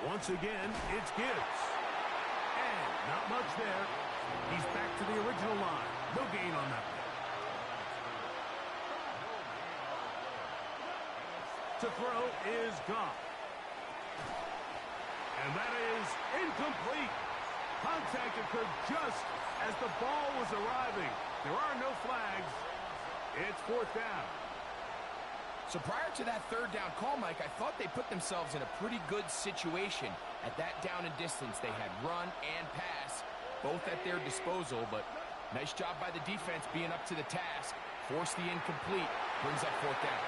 Once again, it's Gibbs. And not much there. He's back to the original line. No gain on that one. To throw is Goff. And that is incomplete. Contact occurred just as the ball was arriving. There are no flags. It's fourth down. So prior to that third down call, Mike, I thought they put themselves in a pretty good situation. At that down and distance, they had run and pass, both at their disposal, but nice job by the defense being up to the task. Forced the incomplete, brings up fourth down.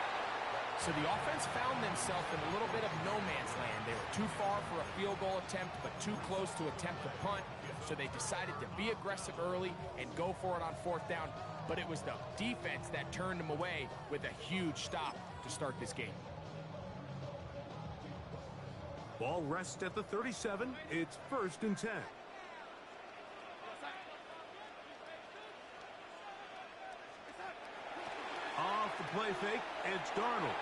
So the offense found themselves in a little bit of no man's land. They were too far for a field goal attempt, but too close to attempt a punt. So they decided to be aggressive early and go for it on fourth down. But it was the defense that turned them away with a huge stop to start this game. Ball rests at the 37. It's 1st and 10. Off the play fake, it's Darnold.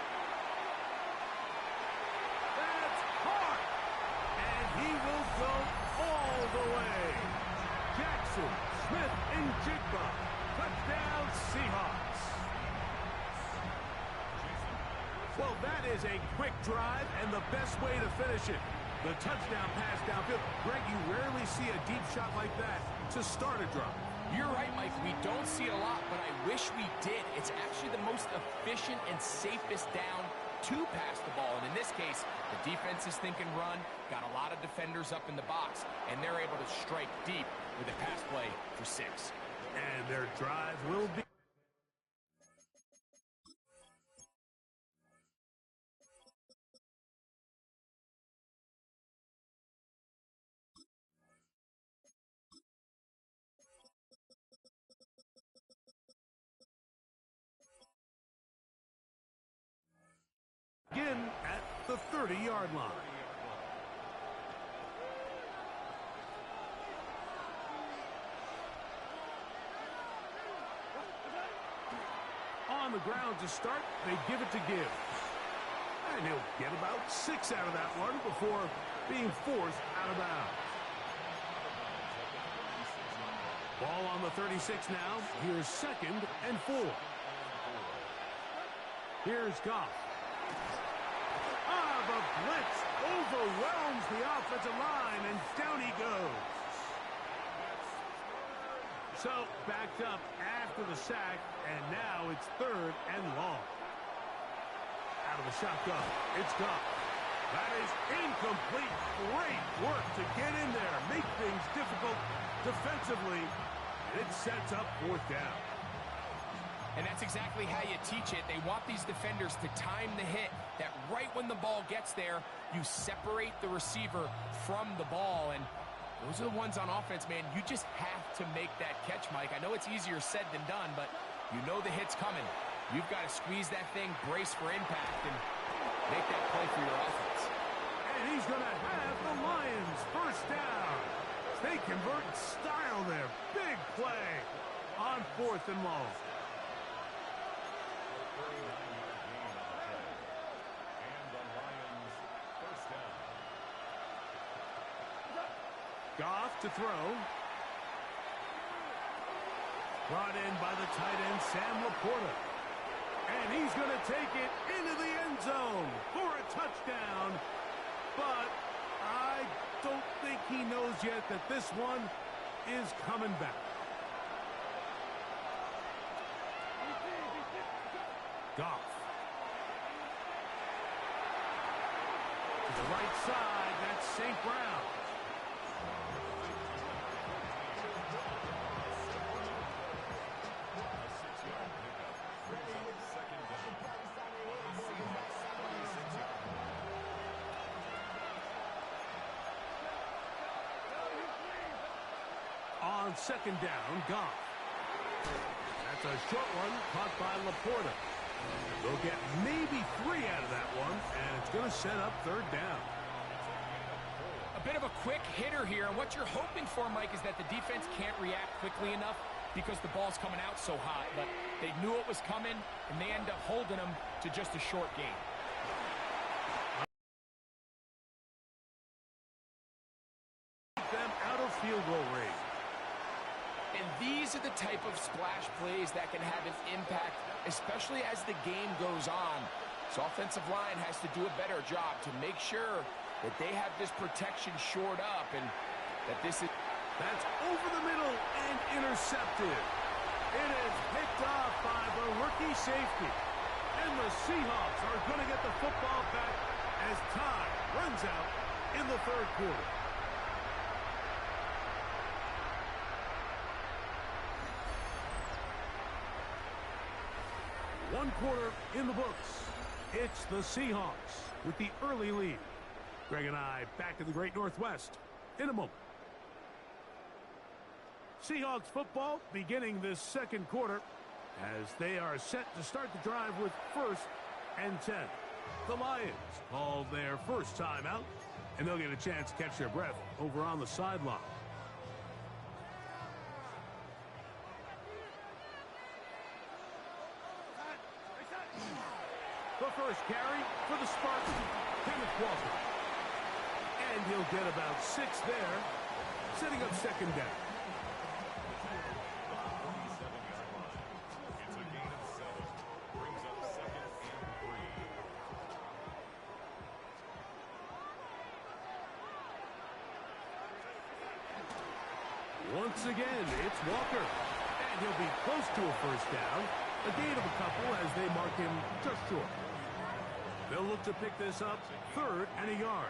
That's hard. And he will go all the way. Jackson, Smith, and Jigba. Touchdown, Seahawks. Well, that is a quick drive and the best way to finish it. The touchdown pass downfield. Greg, you rarely see a deep shot like that to start a drive. You're right, Mike. We don't see it a lot, but I wish we did. It's actually the most efficient and safest down to pass the ball. And in this case, the defense is thinking run, got a lot of defenders up in the box, and they're able to strike deep with a pass play for 6. And their drive will be... Again at the 30-yard line. On the ground to start, they give it to Gibbs. And he'll get about 6 out of that one before being forced out of bounds. Ball on the 36 now. Here's 2nd and 4. Here's Goff. The blitz overwhelms the offensive line, and down he goes. So, backed up after the sack, and now it's 3rd and long. Out of the shotgun, it's Goff. That is incomplete. Great work to get in there, make things difficult defensively, and it sets up 4th down. And that's exactly how you teach it. They want these defenders to time the hit, that right when the ball gets there, you separate the receiver from the ball. And those are the ones on offense, man. You just have to make that catch, Mike. I know it's easier said than done, but you know the hit's coming. You've got to squeeze that thing, brace for impact, and make that play for your offense. And he's going to have the Lions 1st down. They convert in style there. Big play on 4th and long. Goff to throw. Brought in by the tight end, Sam Laporta. And he's going to take it into the end zone for a touchdown. But I don't think he knows yet that this one is coming back. Goff. To the right side, that's St. Brown. On 2nd down, Goff. That's a short one caught by Laporta. They'll get maybe 3 out of that one, and it's going to set up 3rd down. A bit of a quick hitter here, and what you're hoping for, Mike, is that the defense can't react quickly enough because the ball's coming out so hot. But they knew it was coming, and they end up holding them to just a short gain. these are the type of splash plays that can have an impact, especially as the game goes on. So offensive line has to do a better job to make sure that they have this protection shored up and that this is... That's over the middle and intercepted. It is picked off by the rookie safety. And the Seahawks are going to get the football back as time runs out in the third quarter. One quarter in the books. It's the Seahawks with the early lead. Greg and I back in the Great Northwest in a moment. Seahawks football beginning this second quarter as they are set to start the drive with 1st and 10. The Lions called their first time out, and they'll get a chance to catch their breath over on the sideline. The first carry for the Spartans, Kenneth Walker. And he'll get about 6 there, setting up second down. Once again, it's Walker. And he'll be close to a first down. A gain of a couple as they mark him just short. They'll look to pick this up 3rd and a yard.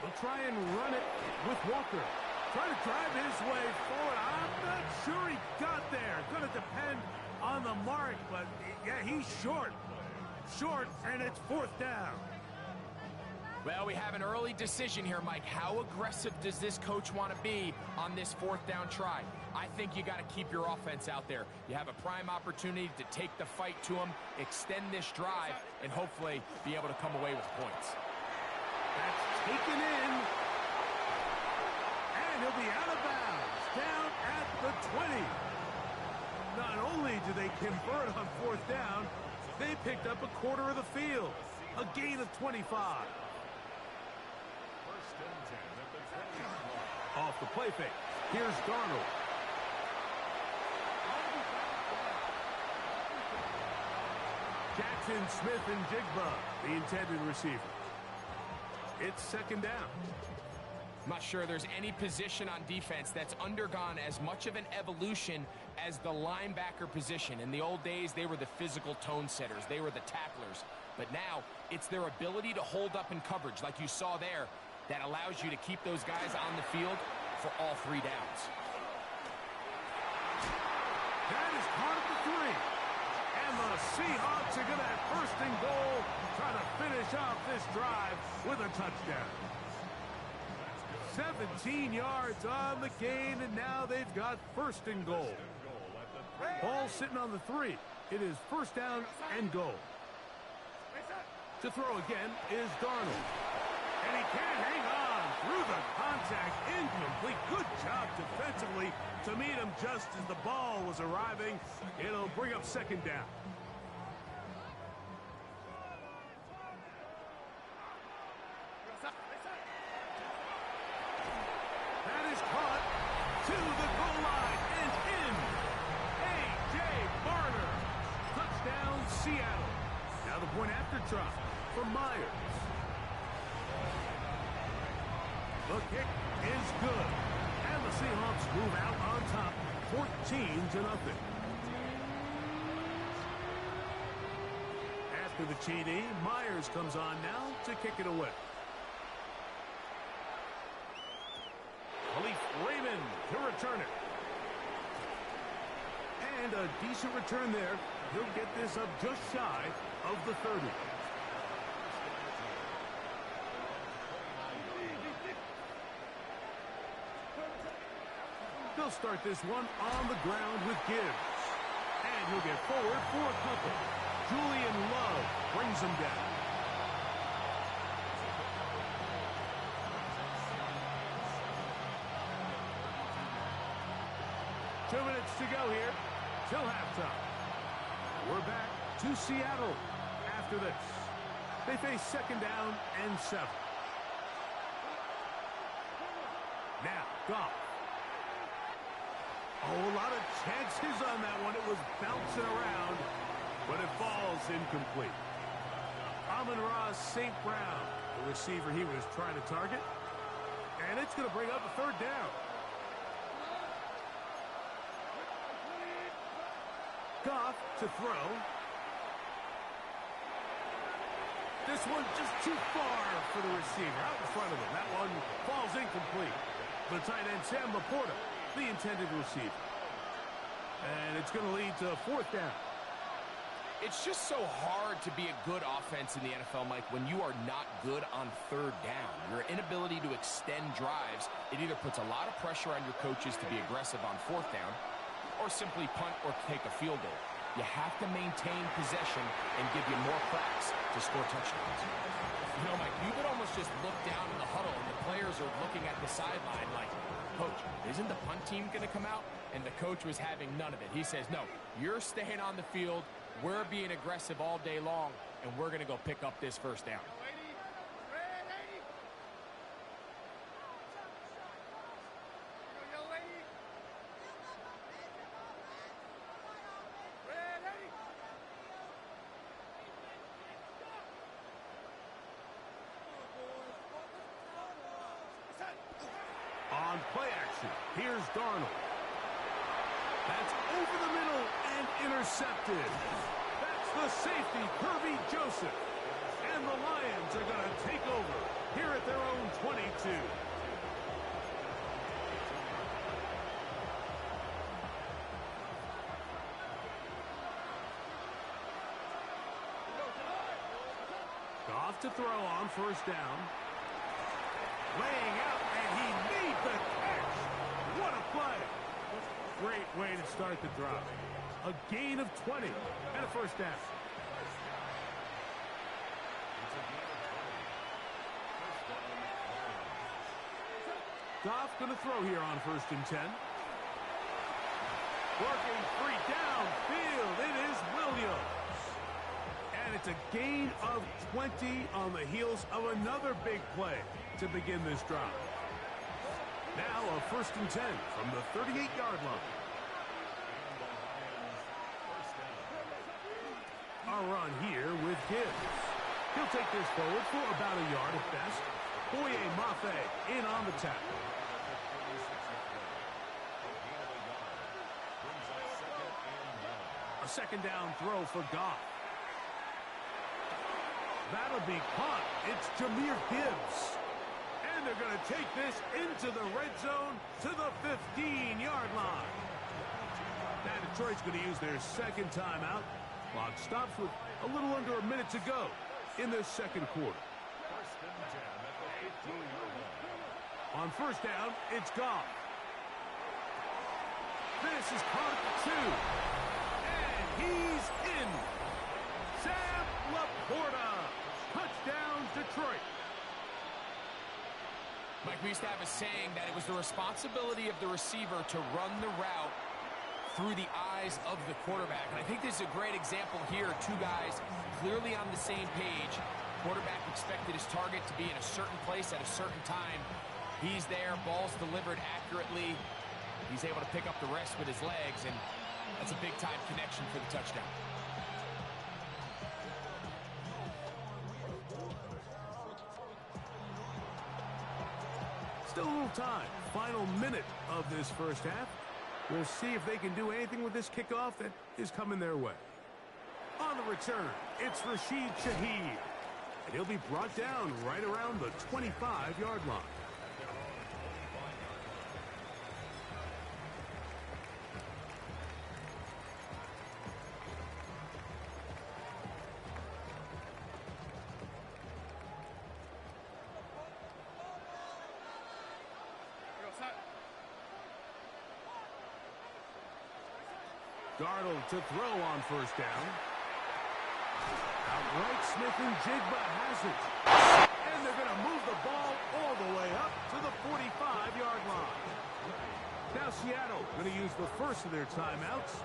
They'll try and run it with Walker. Trying to drive his way forward. I'm not sure he got there. Going to depend on the mark, but yeah, he's short. Short, and it's 4th down. Well, we have an early decision here, Mike. How aggressive does this coach want to be on this 4th down try? I think you got to keep your offense out there. You have a prime opportunity to take the fight to him, extend this drive, and hopefully be able to come away with points. That's taken in. And he'll be out of bounds, down at the 20. Not only do they convert on 4th down, they picked up a quarter of the field. A gain of 25. Off the play fake. Here's Darnold. Jackson, Smith, and Jigba, the intended receiver. It's second down. I'm not sure there's any position on defense that's undergone as much of an evolution as the linebacker position. In the old days, they were the physical tone setters. They were the tacklers. But now, it's their ability to hold up in coverage, like you saw there, that allows you to keep those guys on the field for all 3 downs. That is caught at the 3. And the Seahawks are going to have 1st and goal, trying to finish off this drive with a touchdown. 17 yards on the gain, and now they've got 1st and goal. Ball sitting on the 3. It is 1st down and goal. To throw again is Darnold. And he can't hang on through the contact. Incomplete. Good job defensively to meet him just as the ball was arriving. It'll bring up second down. That is caught to the goal line and in. A.J. Barner. Touchdown, Seattle. Now the point after try for Myers. The kick is good. And the Seahawks move out on top, 14-0. After the TD, Myers comes on now to kick it away. Khalif Raymond to return it. And a decent return there. He'll get this up just shy of the 30. They'll start this one on the ground with Gibbs. And he'll get forward for a couple. Julian Love brings him down. Two minutes to go here till halftime. We're back to Seattle after this. They face second down and 7. Now, Goff. Oh, a lot of chances on that one. It was bouncing around, but it falls incomplete. Amon-Ra St. Brown, the receiver he was trying to target. And it's going to bring up a third down. Goff to throw. This one just too far for the receiver. Out in front of him. That one falls incomplete. The tight end, Sam Laporta, the intended receiver. And it's going to lead to a fourth down. It's just so hard to be a good offense in the NFL, Mike, when you are not good on third down. Your inability to extend drives, it either puts a lot of pressure on your coaches to be aggressive on fourth down or simply punt or take a field goal. You have to maintain possession and give you more cracks to score touchdowns. You know, Mike, you could almost just look down in the huddle and the players are looking at the sideline like, Coach, isn't the punt team going to come out? And the coach was having none of it. He says, no, you're staying on the field. We're being aggressive all day long, and we're going to go pick up this first down. On play action, here's Darnold. That's over the middle and intercepted. That's the safety, Kirby Joseph. And the Lions are going to take over here at their own 22. Goff to throw on first down. Laying out, and he made the catch. What a play. Great way to start the drive. A gain of 20 and a first down. Goff going to throw here on 1st and 10. Working free downfield. It is Williams. And it's a gain of 20 on the heels of another big play to begin this drive. Now a 1st and 10 from the 38-yard line. A run here with Gibbs. He'll take this forward for about a yard at best. Boye Mafe in on the tackle. A second down throw for Goff. That'll be caught. It's Jahmyr Gibbs. And they're going to take this into the red zone to the 15-yard line. Now Detroit's going to use their second timeout. Clock stops with a little under a minute to go in this second quarter. On first down, it's Goff. This is caught at 2. And he's in. Sam Laporta. Touchdown, Detroit. Mike, we used to have a saying that it was the responsibility of the receiver to run the route through the eyes of the quarterback. And I think this is a great example here. Two guys clearly on the same page. Quarterback expected his target to be in a certain place at a certain time. He's there, ball's delivered accurately. He's able to pick up the rest with his legs, and that's a big-time connection for the touchdown. Still a little time. Final minute of this first half. We'll see if they can do anything with this kickoff that is coming their way. On the return, it's Rashid Shaheed. And he'll be brought down right around the 25-yard line. Darnold to throw on first down. Outright Smith-Njigba has it. And they're going to move the ball all the way up to the 45-yard line. Now Seattle going to use the first of their timeouts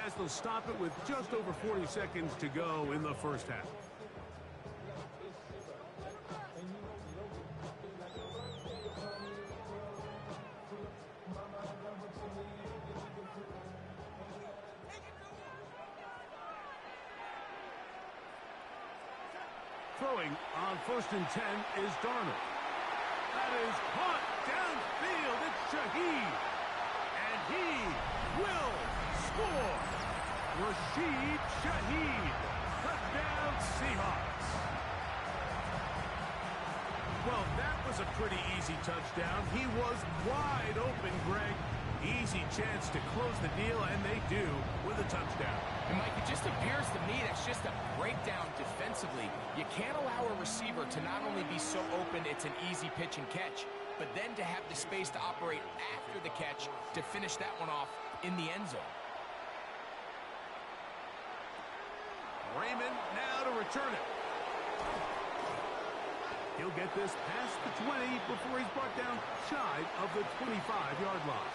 as they'll stop it with just over 40 seconds to go in the first half. Throwing on 1st and 10 is Darnold. That is caught downfield. It's Shaheed. And he will score. Rashid Shaheed. Touchdown Seahawks. Well, that was a pretty easy touchdown. He was wide open, Greg. Easy chance to close the deal, and they do with a touchdown. And, Mike, it just appears to me that's just a breakdown defensively. You can't allow a receiver to not only be so open it's an easy pitch and catch, but then to have the space to operate after the catch to finish that one off in the end zone. Raymond now to return it. He'll get this past the 20 before he's brought down shy of the 25-yard line.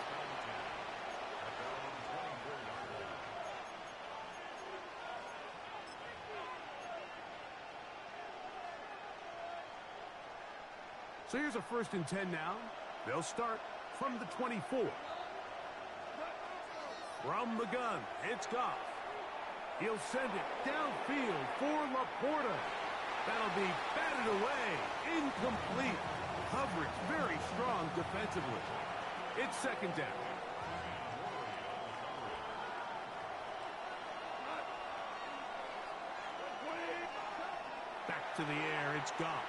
So here's a 1st and 10 now. They'll start from the 24. From the gun, it's Goff. He'll send it downfield for Laporta. That'll be batted away. Incomplete. Coverage very strong defensively. It's 2nd down. Back to the air, it's Goff.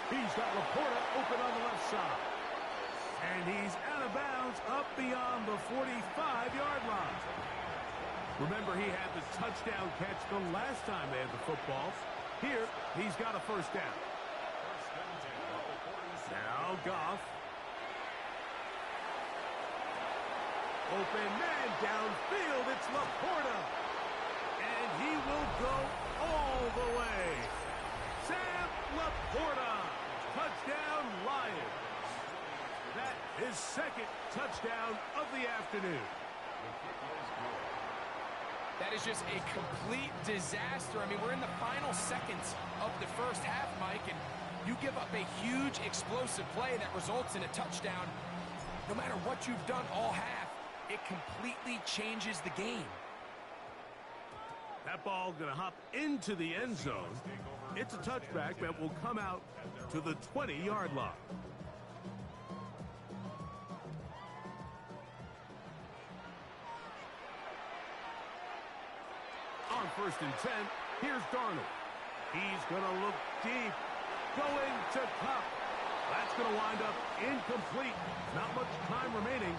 He's got Laporta open on the left side. And he's out of bounds up beyond the 45-yard line. Remember, he had the touchdown catch the last time they had the football. Here, he's got a 1st down. Now Goff. Open man downfield. It's Laporta. And he will go all the way. Sam Laporta. Touchdown, Lions. That is 2nd touchdown of the afternoon. That is just a complete disaster. I mean, we're in the final seconds of the first half, Mike, and you give up a huge explosive play that results in a touchdown. No matter what you've done all half, it completely changes the game. That ball going to hop into the end zone. It's a touchback that will come out to the 20-yard line. On 1st and 10, here's Darnold. He's going to look deep. Going to Kupp. That's going to wind up incomplete. Not much time remaining.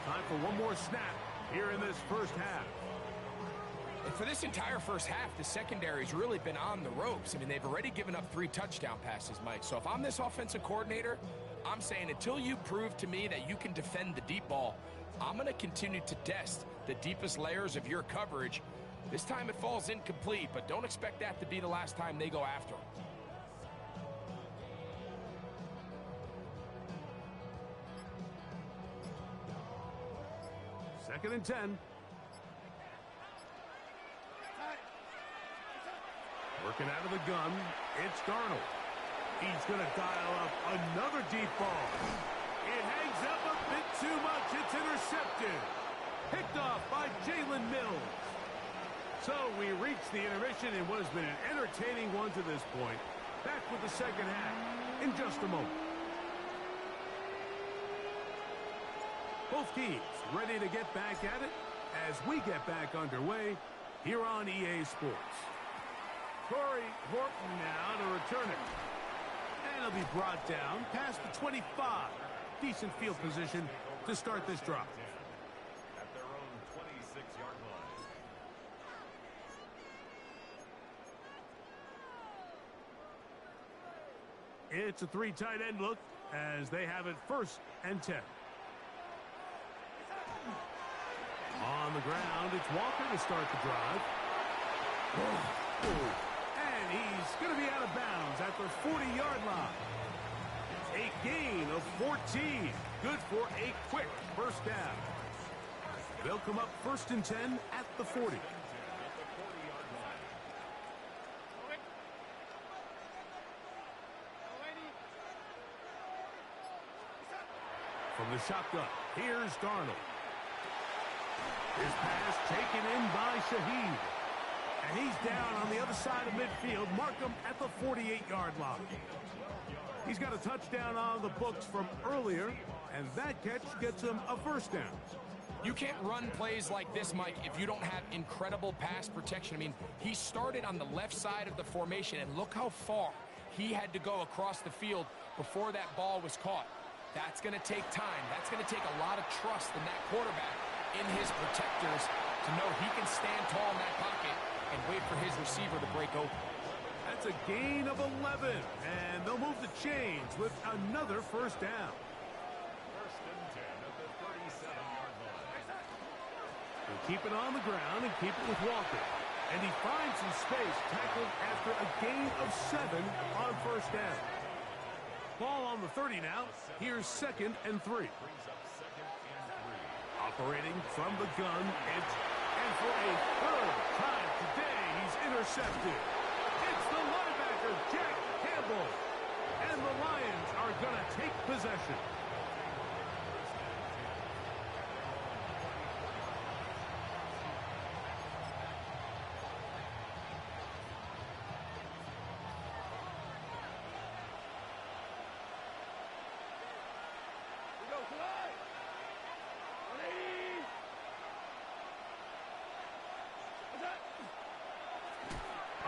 Time for one more snap here in this first half. And for this entire first half, the secondary's really been on the ropes. I mean, they've already given up 3 touchdown passes, Mike. So if I'm this offensive coordinator, I'm saying until you prove to me that you can defend the deep ball, I'm going to continue to test the deepest layers of your coverage. This time it falls incomplete, but don't expect that to be the last time they go after him. Second and 10. Working out of the gun, it's Darnold. He's going to dial up another deep ball. It hangs up a bit too much. It's intercepted. Picked off by Jalen Mills. So we reach the intermission in what has been an entertaining one to this point. Back with the second half in just a moment. Both teams ready to get back at it as we get back underway here on EA Sports. Corey Horton now to return it. And it'll be brought down past the 25. Decent field position to start this drive. At their own 26-yard line. It's a 3 tight end look as they have it 1st and 10. On the ground, it's Walker to start the drive. And he's going to be out of bounds at the 40-yard line. A gain of 14. Good for a quick first down. They'll come up 1st and 10 at the 40. From the shotgun, here's Darnold. His pass taken in by Shaheed. And he's down on the other side of midfield. Mark him at the 48-yard line. He's got a touchdown on the books from earlier, and that catch gets him a 1st down. You can't run plays like this, Mike, if you don't have incredible pass protection. I mean, he started on the left side of the formation, and look how far he had to go across the field before that ball was caught. That's going to take time. That's going to take a lot of trust in that quarterback, in his protectors, to know he can stand tall in that pocket and wait for his receiver to break open. That's a gain of 11, and they'll move the chains with another 1st down. 1st and 10 at the 37-yard line. They'll keep it on the ground and keep it with Walker. And he finds some space, tackled after a gain of 7 on 1st down. Ball on the 30 now. Here's 2nd and 3. Operating from the gun, and for a 3rd time today, he's intercepted. It's the linebacker, Jack Campbell. And the Lions are going to take possession.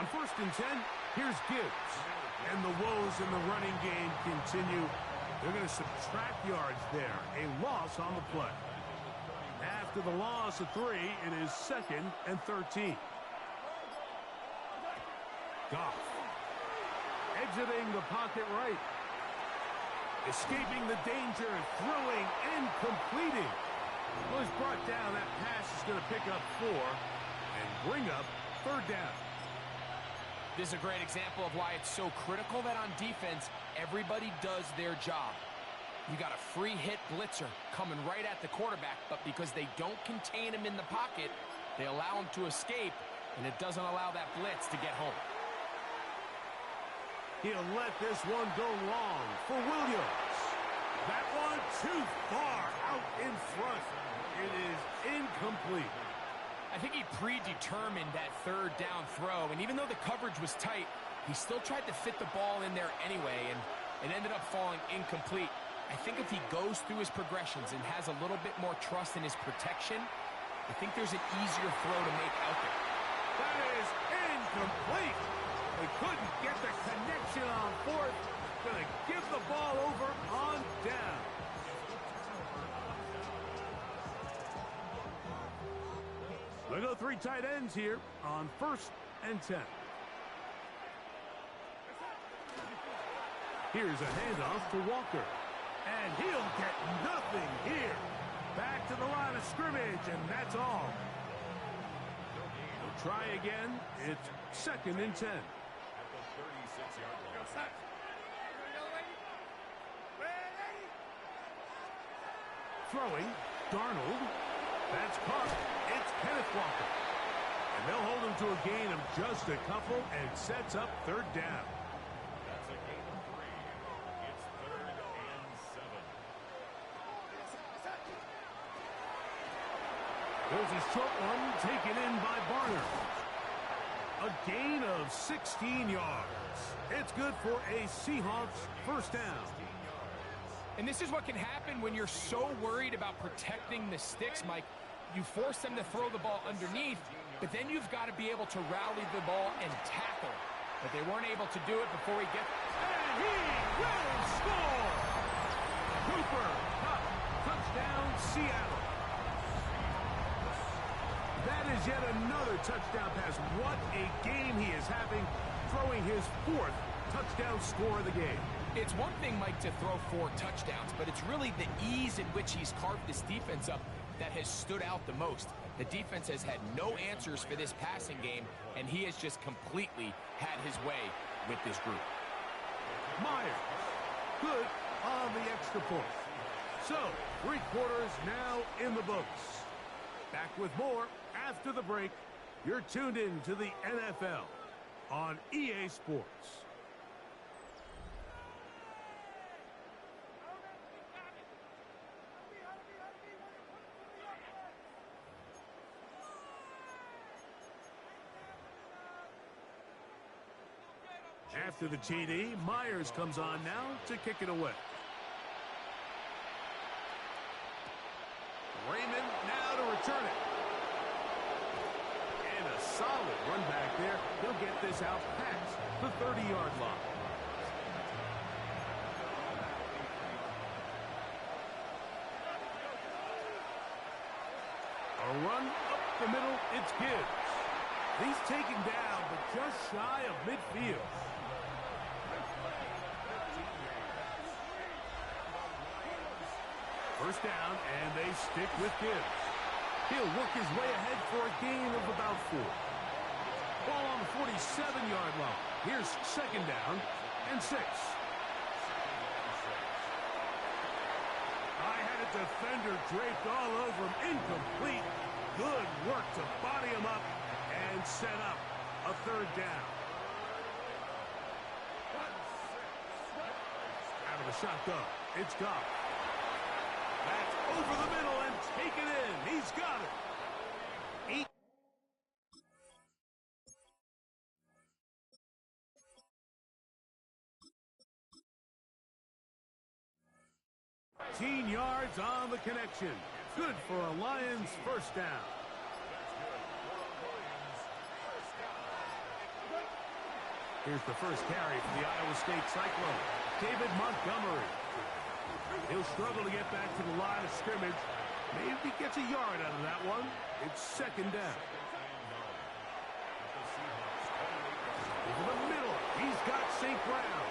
On 1st and 10, here's Gibbs. And the woes in the running game continue. They're going to subtract yards there. A loss on the play. After the loss of 3, it is 2nd and 13. Goff. Exiting the pocket right. Escaping the danger, throwing and completing. Was brought down. That pass is going to pick up 4 and bring up 3rd down. This is a great example of why it's so critical that on defense, everybody does their job. You got a free hit blitzer coming right at the quarterback, but because they don't contain him in the pocket, they allow him to escape, and it doesn't allow that blitz to get home. He'll let this one go long for Williams. That one too far out in front. It is incomplete. I think he predetermined that 3rd down throw, and even though the coverage was tight, he still tried to fit the ball in there anyway, and it ended up falling incomplete. I think if he goes through his progressions and has a little bit more trust in his protection, I think there's an easier throw to make out there. That is incomplete. They couldn't get the connection on 4th. Gonna give the ball over on down. We'll go 3 tight ends here on 1st and 10. Here's a handoff to Walker. And he'll get nothing here. Back to the line of scrimmage, and that's all. They'll try again. It's 2nd and 10. At the 36-yard line. Throwing, Darnold. That's caught. It's Kenneth Walker. And they'll hold him to a gain of just a couple and sets up 3rd down. That's a gain of 3. It's 3rd and 7. There's a short one taken in by Barner. A gain of 16 yards. It's good for a Seahawks 1st down. And this is what can happen when you're so worried about protecting the sticks, Mike. You force them to throw the ball underneath, but then you've got to be able to rally the ball and tackle. But they weren't able to do it before he gets... And he will score! Cooper Kupp, touchdown Seattle. That is yet another touchdown pass. What a game he is having, throwing his 4th touchdown score of the game. It's one thing, Mike, to throw 4 touchdowns, but it's really the ease in which he's carved this defense up that has stood out the most. The defense has had no answers for this passing game, and he has just completely had his way with this group. Myers, good on the extra point. So, 3 quarters now in the books. Back with more after the break. You're tuned in to the NFL on EA Sports. After the TD, Myers comes on now to kick it away. Raymond now to return it. And a solid run back there. He'll get this out past the 30-yard line. A run up the middle, it's Gibbs. He's taken down, but just shy of midfield. First down, and they stick with Gibbs. He'll work his way ahead for a gain of about 4. Ball on the 47-yard line. Here's second down and 6. I had a defender draped all over him. Incomplete. Good work to body him up and set up a third down. Out of the shotgun, it's Goff. That's over the middle and taken in. He's got it. 18 yards on the connection. Good for a Lions first down. Here's the first carry for the Iowa State Cyclone, David Montgomery. He'll struggle to get back to the line of scrimmage. Maybe gets a yard out of that one. It's second down. Over the middle, he's got St. Brown.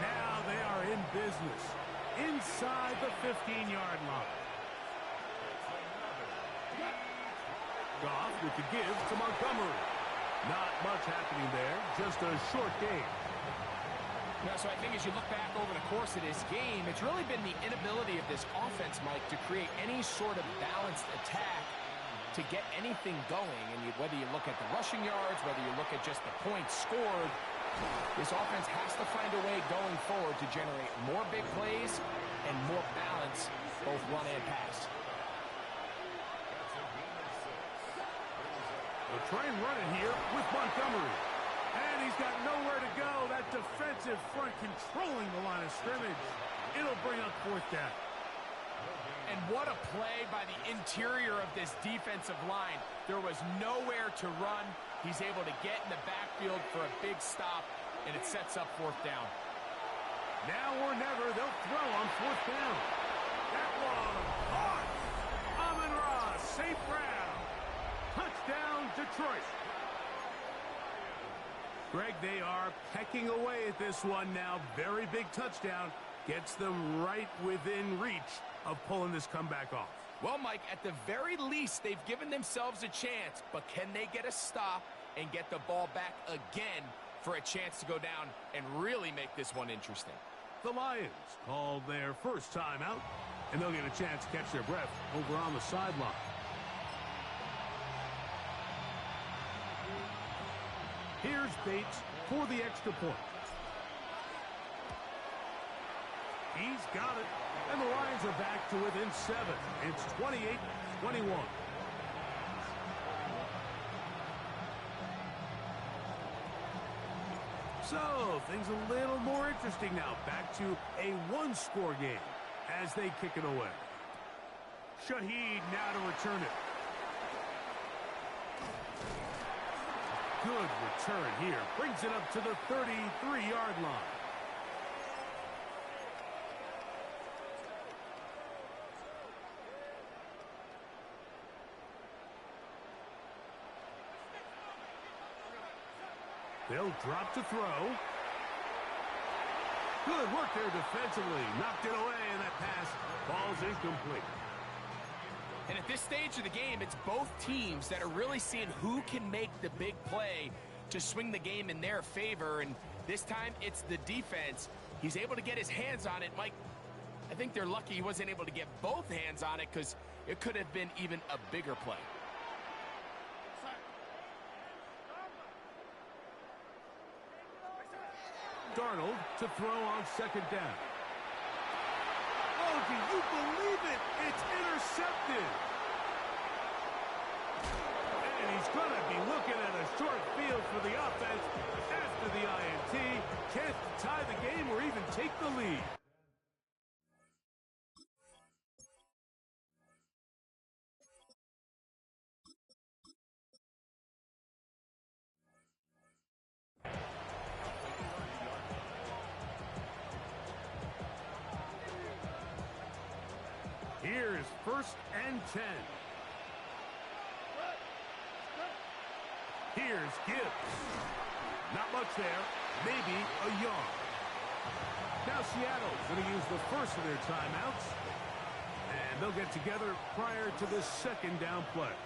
Now they are in business inside the 15-yard line. Goff with the give to Montgomery. Not much happening there, just a short game. Now, so I think as you look back over the course of this game, it's really been the inability of this offense, Mike, to create any sort of balanced attack to get anything going. And whether you look at the rushing yards, whether you look at just the points scored, this offense has to find a way going forward to generate more big plays and more balance, both run and pass. They'll try and run it here with Montgomery. And he's got nowhere to go. That defensive front controlling the line of scrimmage. It'll bring up fourth down. And what a play by the interior of this defensive line. There was nowhere to run. He's able to get in the backfield for a big stop, and it sets up fourth down. Now or never, they'll throw on fourth down. That one caught. Amon-Ra, St. Brown. Touchdown, Detroit. Greg, they are pecking away at this one now. Very big touchdown. Gets them right within reach of pulling this comeback off. Well, Mike, at the very least, they've given themselves a chance. But can they get a stop and get the ball back again for a chance to go down and really make this one interesting? The Lions called their first timeout, and they'll get a chance to catch their breath over on the sideline. Here's Bates for the extra point. He's got it, and the Lions are back to within 7. It's 28-21. So, things a little more interesting now. Back to a one-score game as they kick it away. Shaheed now to return it. Good return here. Brings it up to the 33-yard line. They'll drop to throw. Good work there defensively. Knocked it away, and that pass falls incomplete. And at this stage of the game, it's both teams that are really seeing who can make the big play to swing the game in their favor. And this time, it's the defense. He's able to get his hands on it. Mike, I think they're lucky he wasn't able to get both hands on it because it could have been even a bigger play. Darnold to throw on second down. Oh, do you believe it? It's intercepted. And he's going to be looking at a short field for the offense after the INT. Chance to tie the game or even take the lead. Here's 1st and 10. Here's Gibbs. Not much there. Maybe a yard. Now Seattle's going to use the first of their timeouts. And they'll get together prior to the second down play.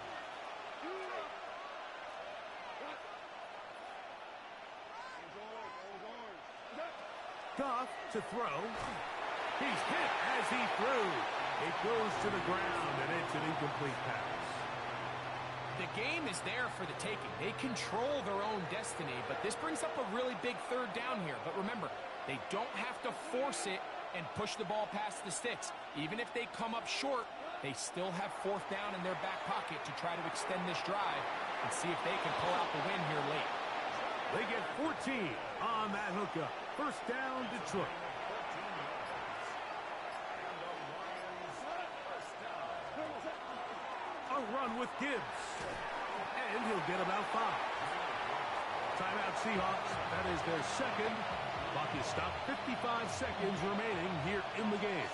Goff to throw. He's hit as he threw. It goes to the ground, and it's an incomplete pass. The game is there for the taking. They control their own destiny, but this brings up a really big third down here. But remember, they don't have to force it and push the ball past the sticks. Even if they come up short, they still have 4th down in their back pocket to try to extend this drive and see if they can pull out the win here late. They get 14 on that hookup. 1st down, Detroit. A run with Gibbs. And he'll get about 5. Timeout Seahawks. That is their second. Clock is stopped. 55 seconds remaining here in the game.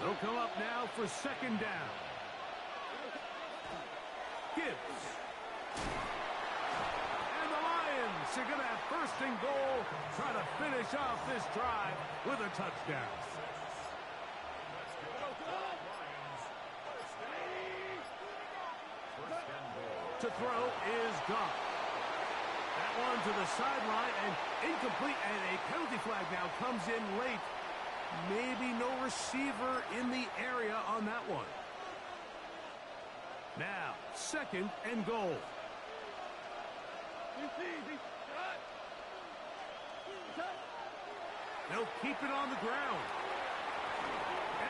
They'll come up now for 2nd down. Gibbs. And the Lions are going to have 1st and goal. Try to finish off this drive with a touchdown. To throw is Goff. That one to the sideline and incomplete, and a penalty flag now comes in late. Maybe no receiver in the area on that one. Now, 2nd and goal. They'll keep it on the ground.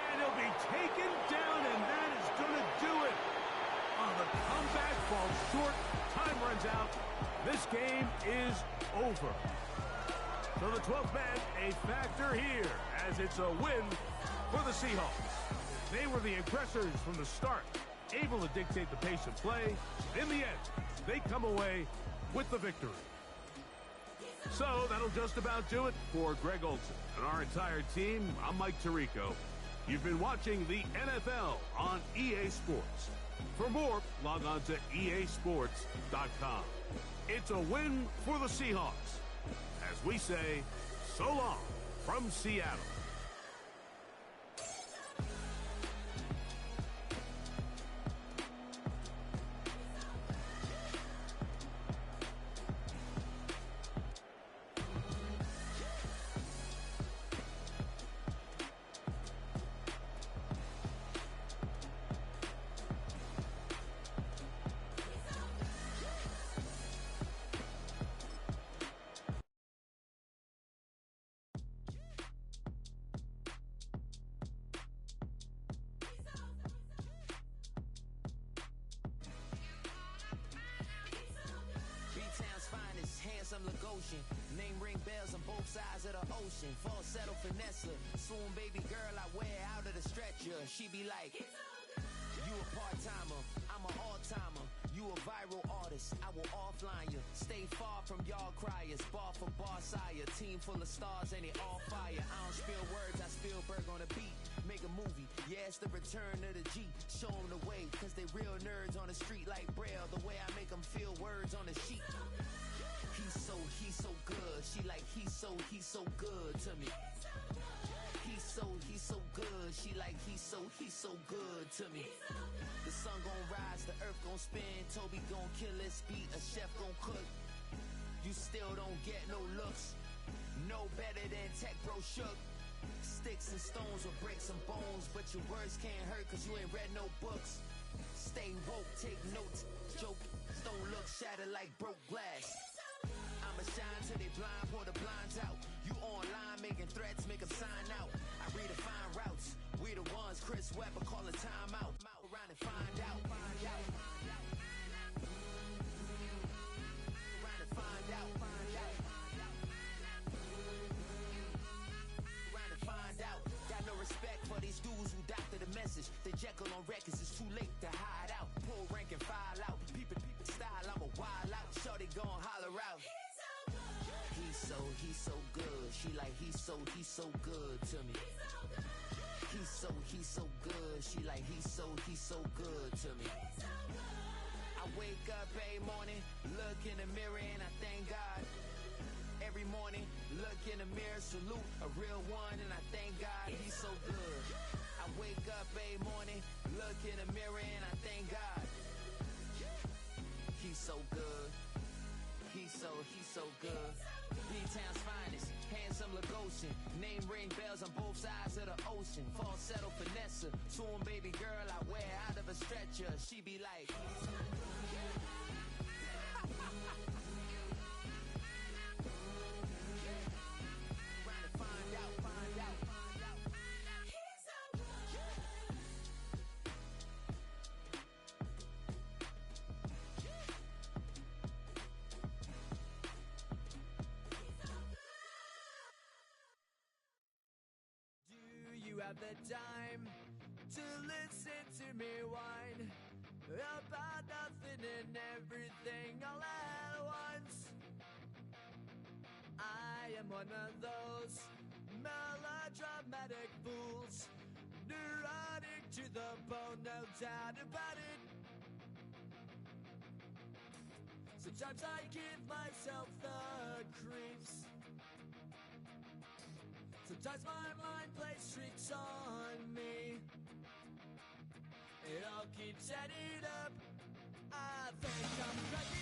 And he'll be taken down, and that is going to do it. The comeback falls short. Time runs out. This game is over. So the 12th man, a factor here, as it's a win for the Seahawks. They were the aggressors from the start, able to dictate the pace of play. In the end, they come away with the victory. So that'll just about do it for Greg Olsen and our entire team. I'm Mike Tirico. You've been watching the NFL on EA Sports. For more, log on to easports.com. It's a win for the Seahawks. As we say, so long from Seattle. Name ring bells on both sides of the ocean. Falsetto finesse. Swoon baby girl I wear out of the stretcher. She be like, you a part-timer, I'm an all-timer. You a viral artist, I will offline you. Stay far from y'all criers. Bar for bar sire. Team full of stars and they all fire. I don't spill words, I Spielberg on a beat. Make a movie, yeah, it's the return of the G. Show them the way, cause they real nerds on the street like Braille. The way I make them feel words on the sheet. He's so good. She like, he's so good to me. He's so good. She like, he's so good to me. The sun gon' rise, the earth gon' spin. Toby gon' kill this beat, a chef gon' cook. You still don't get no looks. No better than Tech Bro Shook. Sticks and stones will break some bones, but your words can't hurt cause you ain't read no books. Stay woke, take notes, joke, don't look shattered like broke glass. I'ma shine till they blind, pour the blinds out. You online making threats, make them sign out. I redefine routes, we the ones Chris Webber call a timeout. Around and find out, find out. Around and find out, find out. Around and find out. Got no respect for these dudes who doctor the message. The Jekyll on records, it's too late to hide out. Pull rank and file out. Peep it style, I'm a wild out. Shorty gon' holler out. He's so good. She like he's so good to me. He's so good. She like he's so good to me. I wake up every morning, look in the mirror and I thank God. Every morning, look in the mirror, salute a real one and I thank God he's so good. I wake up every morning, look in the mirror and I thank God. He's so good. He's so good. B-Town's finest, handsome Lagosian. Name ring bells on both sides of the ocean. Falsetto finesse, swoon baby girl I wear out of a stretcher. She be like trying to find out, find out, find out. He's so Do you have the time to listen to me whine about nothing and everything all at once? I am one of those melodramatic fools, neurotic to the bone, no doubt about it. Sometimes I give myself the creeps. Sometimes my mind plays tricks on me. It all keeps adding up. I think I'm cracking